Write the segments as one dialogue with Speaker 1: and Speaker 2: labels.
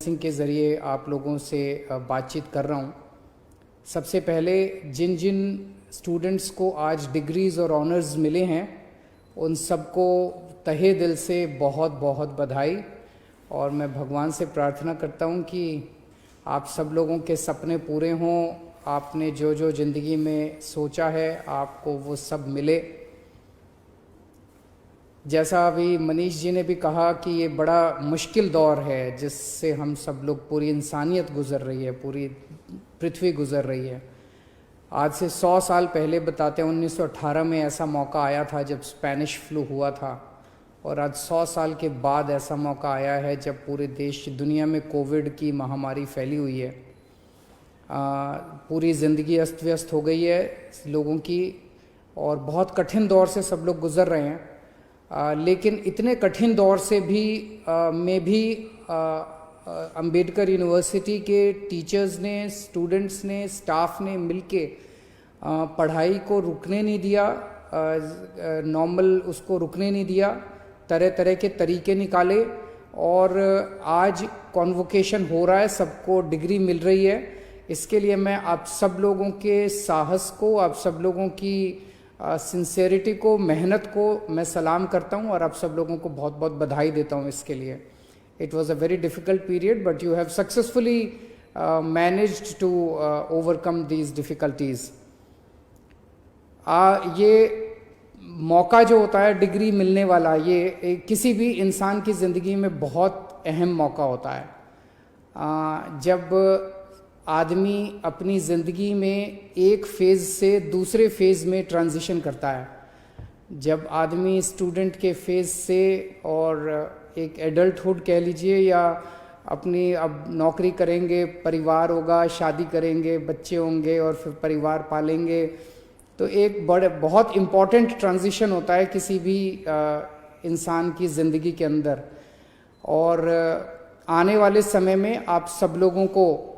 Speaker 1: सिंह के ज़रिए आप लोगों से बातचीत कर रहा हूँ। सबसे पहले जिन जिन स्टूडेंट्स को आज डिग्रीज़ और ऑनर्स मिले हैं उन सबको तहे दिल से बहुत बहुत बधाई। और मैं भगवान से प्रार्थना करता हूँ कि आप सब लोगों के सपने पूरे हों, आपने जो जो ज़िंदगी में सोचा है आपको वो सब मिले। जैसा अभी मनीष जी ने भी कहा कि ये बड़ा मुश्किल दौर है जिससे हम सब लोग, पूरी इंसानियत गुज़र रही है, पूरी पृथ्वी गुज़र रही है। आज से 100 साल पहले बताते हैं 1918 में ऐसा मौका आया था जब स्पेनिश फ्लू हुआ था, और आज 100 साल के बाद ऐसा मौका आया है जब पूरे देश दुनिया में कोविड की महामारी फैली हुई है। पूरी ज़िंदगी अस्त व्यस्त हो गई है लोगों की और बहुत कठिन दौर से सब लोग गुज़र रहे हैं। लेकिन इतने कठिन दौर से भी अंबेडकर यूनिवर्सिटी के टीचर्स ने, स्टूडेंट्स ने, स्टाफ ने मिलके पढ़ाई को रुकने नहीं दिया, नॉर्मल उसको रुकने नहीं दिया, तरह तरह के तरीके निकाले और आज कॉन्वोकेशन हो रहा है, सबको डिग्री मिल रही है। इसके लिए मैं आप सब लोगों के साहस को, आप सब लोगों की सिंसेरिटी को, मेहनत को मैं सलाम करता हूँ और आप सब लोगों को बहुत बहुत बधाई देता हूँ इसके लिए। It was a very difficult period but you have successfully managed to overcome these difficulties. ये मौका जो होता है डिग्री मिलने वाला, ये किसी भी इंसान की ज़िंदगी में बहुत अहम मौका होता है। जब आदमी अपनी ज़िंदगी में एक फ़ेज़ से दूसरे फ़ेज़ में ट्रांजिशन करता है, जब आदमी स्टूडेंट के फ़ेज़ से और एक एडल्टहुड कह लीजिए, या अपनी अब नौकरी करेंगे, परिवार होगा, शादी करेंगे, बच्चे होंगे और फिर परिवार पालेंगे, तो एक बहुत इम्पॉर्टेंट ट्रांजिशन होता है किसी भी इंसान की ज़िंदगी के अंदर। और आने वाले समय में आप सब लोगों को,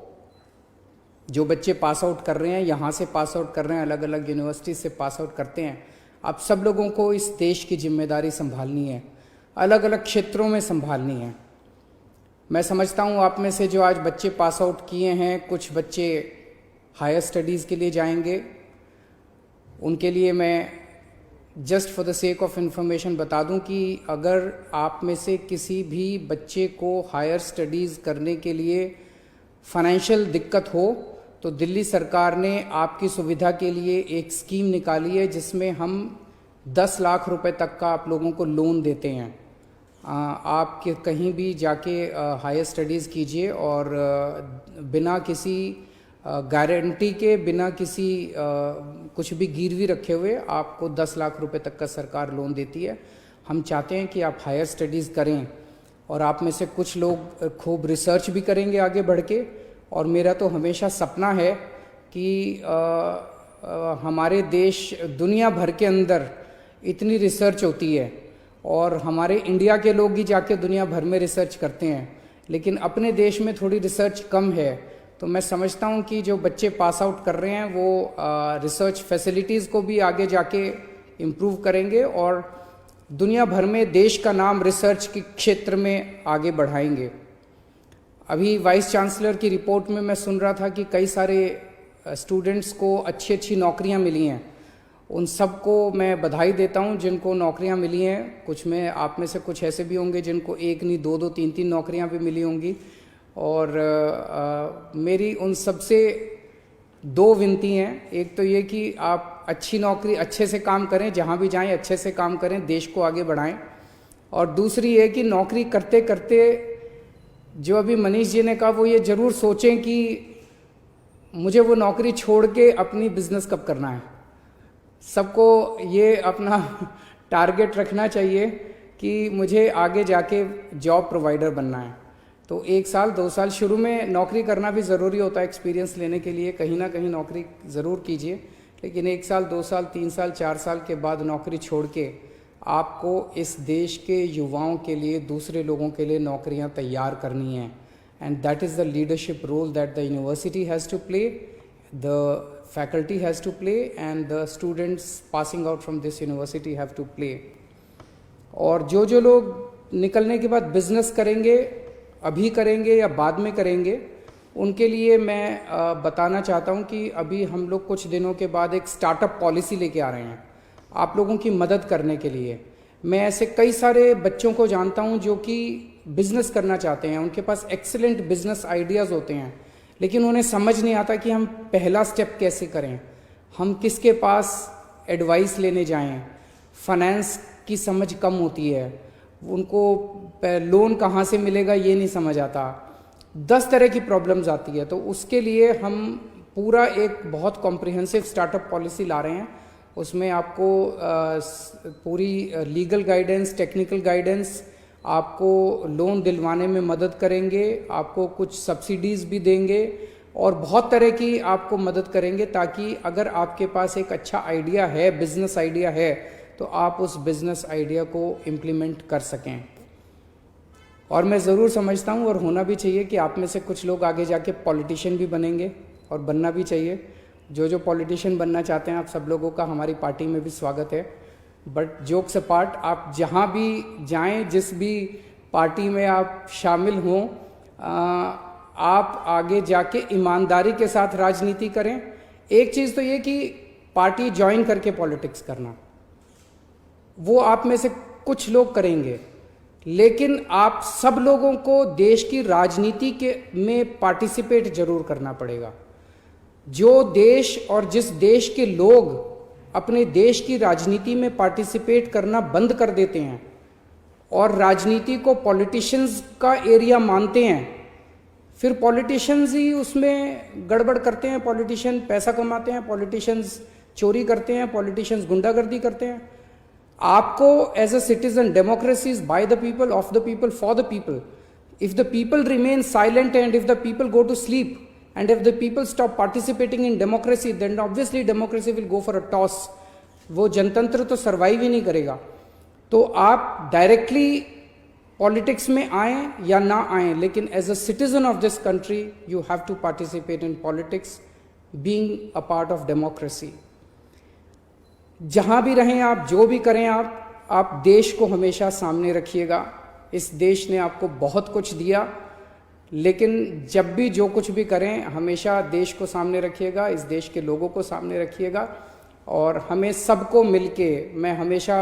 Speaker 1: जो बच्चे पास आउट कर रहे हैं, यहाँ से पास आउट कर रहे हैं, अलग अलग यूनिवर्सिटी से पास आउट करते हैं, आप सब लोगों को इस देश की जिम्मेदारी संभालनी है, अलग अलग क्षेत्रों में संभालनी है। मैं समझता हूँ आप में से जो आज बच्चे पास आउट किए हैं, कुछ बच्चे हायर स्टडीज़ के लिए जाएंगे, उनके लिए मैं just for the sake of information बता दूं कि अगर आप में से किसी भी बच्चे को हायर स्टडीज़ करने के लिए फाइनेंशियल दिक्कत हो तो दिल्ली सरकार ने आपकी सुविधा के लिए एक स्कीम निकाली है जिसमें हम 10 लाख रुपए तक का आप लोगों को लोन देते हैं। आप कहीं भी जाके हायर स्टडीज़ कीजिए और बिना किसी गारंटी के, बिना किसी कुछ भी गिरवी रखे हुए आपको 10 लाख रुपए तक का सरकार लोन देती है। हम चाहते हैं कि आप हायर स्टडीज़ करें और आप में से कुछ लोग खूब रिसर्च भी करेंगे आगे बढ़ के। और मेरा तो हमेशा सपना है कि हमारे देश, दुनिया भर के अंदर इतनी रिसर्च होती है और हमारे इंडिया के लोग ही जाके दुनिया भर में रिसर्च करते हैं, लेकिन अपने देश में थोड़ी रिसर्च कम है। तो मैं समझता हूँ कि जो बच्चे पास आउट कर रहे हैं वो रिसर्च फैसिलिटीज़ को भी आगे जाके इम्प्रूव करेंगे और दुनिया भर में देश का नाम रिसर्च के क्षेत्र में आगे बढ़ाएंगे। अभी वाइस चांसलर की रिपोर्ट में मैं सुन रहा था कि कई सारे स्टूडेंट्स को अच्छी अच्छी नौकरियां मिली हैं। उन सबको मैं बधाई देता हूं जिनको नौकरियां मिली हैं। कुछ में आप में से कुछ ऐसे भी होंगे जिनको एक नहीं, दो दो, तीन तीन नौकरियां भी मिली होंगी। और मेरी उन सबसे 2 विनती हैं। एक तो ये कि आप अच्छी नौकरी, अच्छे से काम करें, जहाँ भी जाएं अच्छे से काम करें, देश को आगे बढ़ाएं। और दूसरी ये कि नौकरी करते करते, जो अभी मनीष जी ने कहा, वो ये ज़रूर सोचें कि मुझे वो नौकरी छोड़ के अपनी बिजनेस कब करना है। सबको ये अपना टारगेट रखना चाहिए कि मुझे आगे जाके जॉब प्रोवाइडर बनना है। तो 1 साल 2 साल शुरू में नौकरी करना भी ज़रूरी होता है एक्सपीरियंस लेने के लिए, कहीं ना कहीं नौकरी ज़रूर कीजिए, लेकिन 1 साल 2 साल 3 साल 4 साल के बाद नौकरी छोड़ के आपको इस देश के युवाओं के लिए, दूसरे लोगों के लिए नौकरियां तैयार करनी हैं। And that is the leadership role that the university has to play, the faculty has to play and the students passing out from this university have to play. और जो जो लोग निकलने के बाद बिजनेस करेंगे, अभी करेंगे या बाद में करेंगे, उनके लिए मैं बताना चाहता हूं कि अभी हम लोग कुछ दिनों के बाद एक स्टार्टअप पॉलिसी लेके आ रहे हैं आप लोगों की मदद करने के लिए। मैं ऐसे कई सारे बच्चों को जानता हूं जो कि बिजनेस करना चाहते हैं, उनके पास एक्सीलेंट बिजनेस आइडियाज़ होते हैं, लेकिन उन्हें समझ नहीं आता कि हम पहला स्टेप कैसे करें, हम किसके पास एडवाइस लेने जाएं, फाइनेंस की समझ कम होती है, उनको लोन कहाँ से मिलेगा ये नहीं समझ आता, 10 तरह की प्रॉब्लम्स आती है। तो उसके लिए हम पूरा एक बहुत कॉम्प्रिहेंसिव स्टार्टअप पॉलिसी ला रहे हैं। उसमें आपको पूरी लीगल गाइडेंस, टेक्निकल गाइडेंस, आपको लोन दिलवाने में मदद करेंगे, आपको कुछ सब्सिडीज़ भी देंगे और बहुत तरह की आपको मदद करेंगे, ताकि अगर आपके पास एक अच्छा आइडिया है, बिजनेस आइडिया है, तो आप उस बिजनेस आइडिया को इम्प्लीमेंट कर सकें। और मैं ज़रूर समझता हूँ और होना भी चाहिए कि आप में से कुछ लोग आगे जाके पॉलिटिशियन भी बनेंगे और बनना भी चाहिए। जो पॉलिटिशियन बनना चाहते हैं, आप सब लोगों का हमारी पार्टी में भी स्वागत है। बट जोक्स अपार्ट, आप जहाँ भी जाएं, जिस भी पार्टी में आप शामिल हों, आप आगे जाके ईमानदारी के साथ राजनीति करें। एक चीज़ तो ये कि पार्टी ज्वाइन करके पॉलिटिक्स करना, वो आप में से कुछ लोग करेंगे, लेकिन आप सब लोगों को देश की राजनीति के में पार्टिसिपेट जरूर करना पड़ेगा। जो देश और जिस देश के लोग अपने देश की राजनीति में पार्टिसिपेट करना बंद कर देते हैं और राजनीति को पॉलिटिशियंस का एरिया मानते हैं, फिर पॉलिटिशियंस ही उसमें गड़बड़ करते हैं, पॉलिटिशियन पैसा कमाते हैं, पॉलिटिशियंस चोरी करते हैं, पॉलिटिशियंस गुंडागर्दी करते हैं। आपको as a citizen, democracy is by the people, of the people, for the people. If the people remain silent and if the people go to sleep and if the people stop participating in democracy, then obviously democracy will go for a toss. वो जनतंत्र तो survive ही नहीं करेगा। तो आप directly politics में आए या ना आए, लेकिन as a citizen of this country you have to participate in politics, being a part of democracy. जहां भी रहें आप, जो भी करें आप देश को हमेशा सामने रखिएगा। इस देश ने आपको बहुत कुछ दिया, लेकिन जब भी जो कुछ भी करें, हमेशा देश को सामने रखिएगा, इस देश के लोगों को सामने रखिएगा। और हमें सबको मिलके, मैं हमेशा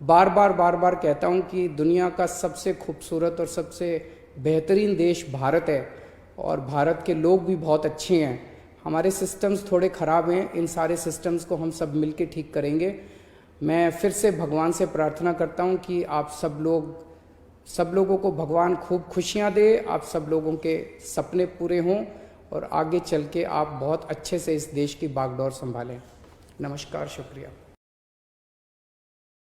Speaker 1: बार बार कहता हूं कि दुनिया का सबसे खूबसूरत और सबसे बेहतरीन देश भारत है, और भारत के लोग भी बहुत अच्छे हैं। हमारे सिस्टम्स थोड़े ख़राब हैं, इन सारे सिस्टम्स को हम सब मिलके ठीक करेंगे। मैं फिर से भगवान से प्रार्थना करता हूं कि आप सब लोगों को भगवान खूब खुशियां दे, आप सब लोगों के सपने पूरे हों और आगे चल के आप बहुत अच्छे से इस देश की बागडोर संभालें। नमस्कार, शुक्रिया।